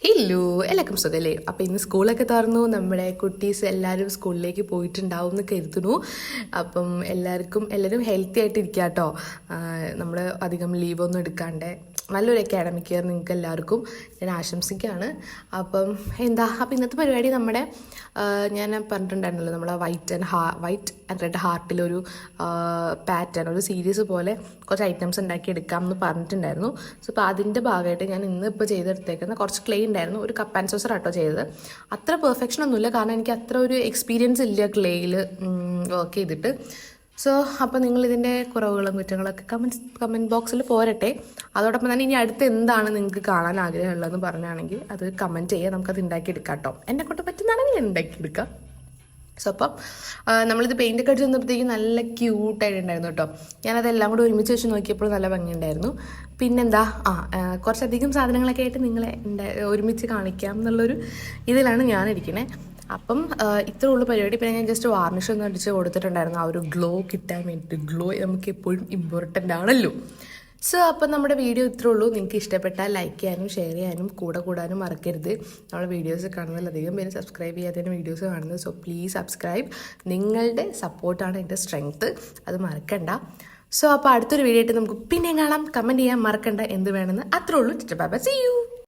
Hello എല്ലാവർക്കും സുഖല്ലേ. അപ്പോൾ ഇന്ന് സ്കൂളൊക്കെ തുറന്നു, നമ്മുടെ കുട്ടീസ് എല്ലാവരും സ്കൂളിലേക്ക് പോയിട്ടുണ്ടാവും എന്ന് കരുതുന്നു. അപ്പം എല്ലാവരും ഹെൽത്തി ആയിട്ട് ഇരിക്കുക കേട്ടോ. നമ്മൾ അധികം ലീവൊന്നും എടുക്കാണ്ട് നല്ലൊരു അക്കാഡമിക് ഇയർ നിങ്ങൾക്ക് എല്ലാവർക്കും ഞാൻ ആശംസിക്കുകയാണ്. അപ്പം ഇന്നത്തെ പരിപാടി നമ്മുടെ ഞാൻ പറഞ്ഞിട്ടുണ്ടായിരുന്നല്ലോ, നമ്മളെ വൈറ്റ് ആൻഡ് റെഡ് ഹാർട്ടിലൊരു പാറ്റേൺ, ഒരു സീരീസ് പോലെ കുറച്ച് ഐറ്റംസ് ഉണ്ടാക്കി എടുക്കാം എന്ന് പറഞ്ഞിട്ടുണ്ടായിരുന്നു. സോ അപ്പോൾ അതിൻ്റെ ഭാഗമായിട്ട് ഞാൻ ഇന്നിപ്പോൾ ചെയ്തെടുത്തേക്കുന്ന കുറച്ച് ക്ലേ ഉണ്ടായിരുന്നു. ഒരു കപ്പ് ആൻഡ് സോസർ ആട്ടോ ചെയ്തത്. അത്ര പെർഫെക്ഷൻ ഒന്നുമില്ല, കാരണം എനിക്ക് അത്ര ഒരു എക്സ്പീരിയൻസ് ഇല്ല ക്ലേയിൽ വർക്ക് ചെയ്തിട്ട്. സോ അപ്പോൾ നിങ്ങളിതിൻ്റെ കുറവുകളും കുറ്റങ്ങളൊക്കെ കമൻറ്റ് ബോക്സിൽ പോരട്ടെ. അതോടൊപ്പം തന്നെ ഇനി അടുത്ത് എന്താണ് നിങ്ങൾക്ക് കാണാൻ ആഗ്രഹമുള്ളതെന്ന് പറഞ്ഞാണെങ്കിൽ അത് കമൻറ്റ് ചെയ്യുക, നമുക്കത് ഉണ്ടാക്കിയെടുക്കാം കേട്ടോ. എന്നെ കൊണ്ട് പറ്റുന്നതാണെങ്കിൽ ഞാൻ ഉണ്ടാക്കിയെടുക്കാം. സോ അപ്പം നമ്മളിത് പെയിൻ്റൊക്കെ അടിച്ച് വന്നപ്പോഴത്തേക്കും നല്ല ക്യൂട്ടായിട്ടുണ്ടായിരുന്നു കേട്ടോ. ഞാനതെല്ലാം കൂടി ഒരുമിച്ച് വെച്ച് നോക്കിയപ്പോൾ നല്ല ഭംഗിയുണ്ടായിരുന്നു. പിന്നെന്താ കുറച്ചധികം സാധനങ്ങളൊക്കെ ആയിട്ട് നിങ്ങളെ ഒരുമിച്ച് കാണിക്കാം എന്നുള്ളൊരു ഇതിലാണ് ഞാനിരിക്കുന്നത്. അപ്പം ഇത്രേ ഉള്ളൂ പരിപാടി. പിന്നെ ഞാൻ ജസ്റ്റ് വാർണിഷ് ഒന്ന് അടിച്ച് കൊടുത്തിട്ടുണ്ടായിരുന്നു, ആ ഒരു ഗ്ലോ കിട്ടാൻ വേണ്ടിയിട്ട്. ഗ്ലോ നമുക്ക് എപ്പോഴും ഇമ്പോർട്ടൻ്റ് ആണല്ലോ. സോ അപ്പം നമ്മുടെ വീഡിയോ ഇത്രേ ഉള്ളൂ. നിങ്ങൾക്ക് ഇഷ്ടപ്പെട്ടാൽ ലൈക്ക് ചെയ്യാനും ഷെയർ ചെയ്യാനും കൂടാനും മറക്കരുത്. നമ്മുടെ വീഡിയോസ് കാണുന്നതിലധികം പേര് സബ്സ്ക്രൈബ് ചെയ്യാതെയാണ് വീഡിയോസ് കാണുന്നത്. So please subscribe. നിങ്ങളുടെ സപ്പോർട്ടാണ് എൻ്റെ സ്ട്രെങ്ത്ത്, അത് മറക്കണ്ട. സോ അപ്പോൾ അടുത്തൊരു വീഡിയോ ആയിട്ട് നമുക്ക് പിന്നെ കാണാം. കമൻറ്റ് ചെയ്യാൻ മറക്കണ്ട എന്ത് വേണമെന്ന്. അത്രേ ഉള്ളൂ. Bye bye, see U.